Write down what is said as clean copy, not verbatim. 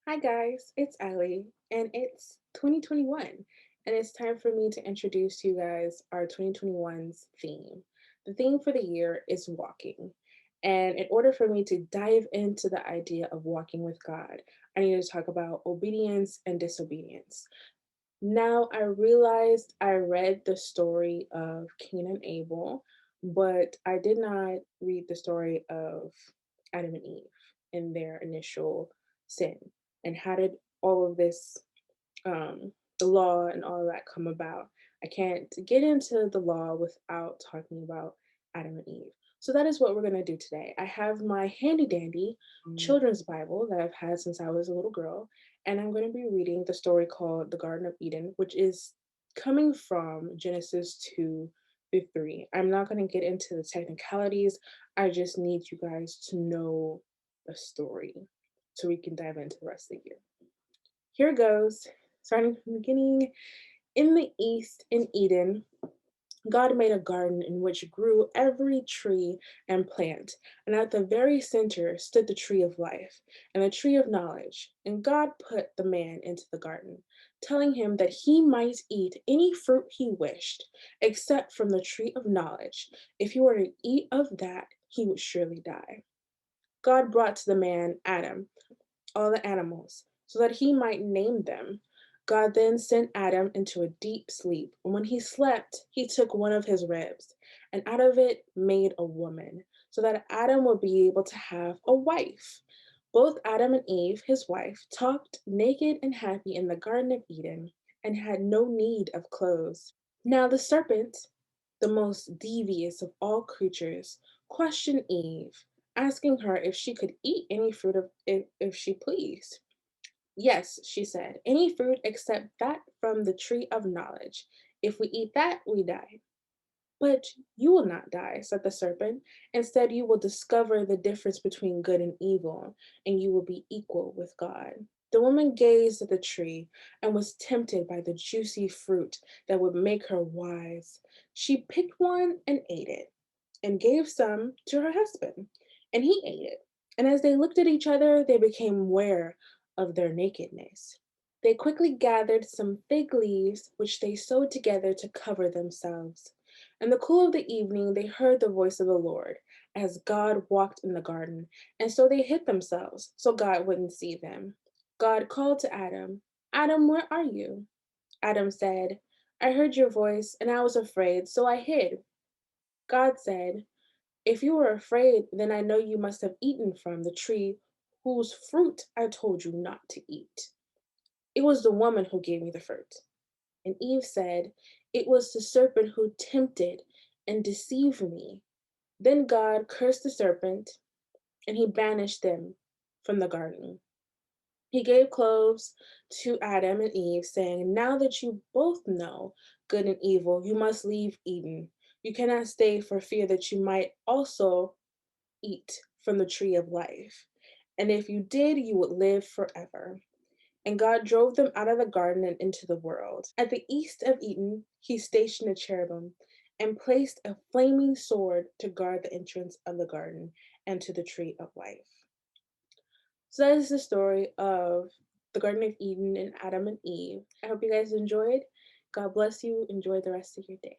Hi guys, it's Allie, and it's 2021, and it's time for me to introduce to you guys our 2021's theme. The theme for the year is walking. And in order for me to dive into the idea of walking with God, I need to talk about obedience and disobedience. Now, I realized I read the story of Cain and Abel, but I did not read the story of Adam and Eve in their initial sin. And how did all of this, the law and all of that come about? I can't get into the law without talking about Adam and Eve. So that is what we're going to do today. I have my handy dandy children's Bible that I've had since I was a little girl, and I'm going to be reading the story called The Garden of Eden, which is coming from Genesis 2 through 3. I'm not going to get into the technicalities. I just need you guys to know the story so we can dive into the rest of the year. Here goes, starting from the beginning. In the east, in Eden, God made a garden in which grew every tree and plant, and at the very center stood the tree of life and the tree of knowledge. And God put the man into the garden, telling him that he might eat any fruit he wished, except from the tree of knowledge. If he were to eat of that, he would surely die. God brought to the man Adam all the animals, so that he might name them. God then sent Adam into a deep sleep, and when he slept, he took one of his ribs, and out of it made a woman, so that Adam would be able to have a wife. Both Adam and Eve, his wife, talked naked and happy in the Garden of Eden and had no need of clothes. Now the serpent, the most devious of all creatures, questioned Eve, asking her if she could eat any fruit if she pleased. Yes, she said, any fruit except that from the tree of knowledge. If we eat that, we die. But you will not die, said the serpent. Instead, you will discover the difference between good and evil, and you will be equal with God. The woman gazed at the tree and was tempted by the juicy fruit that would make her wise. She picked one and ate it, and gave some to her husband, and he ate it. And as they looked at each other, they became aware of their nakedness. They quickly gathered some fig leaves, which they sewed together to cover themselves. In the cool of the evening, they heard the voice of the Lord as God walked in the garden, and so they hid themselves so God wouldn't see them. God called to Adam, Adam, where are you? Adam said, I heard your voice, and I was afraid, so I hid. God said, if you were afraid, then I know you must have eaten from the tree whose fruit I told you not to eat. It was the woman who gave me the fruit. And Eve said, it was the serpent who tempted and deceived me. Then God cursed the serpent, and he banished them from the garden. He gave clothes to Adam and Eve, saying, now that you both know good and evil, you must leave Eden. You cannot stay for fear that you might also eat from the tree of life. And if you did, you would live forever. And God drove them out of the garden and into the world. At the east of Eden, he stationed a cherubim and placed a flaming sword to guard the entrance of the garden and to the tree of life. So that is the story of the Garden of Eden and Adam and Eve. I hope you guys enjoyed. God bless you. Enjoy the rest of your day.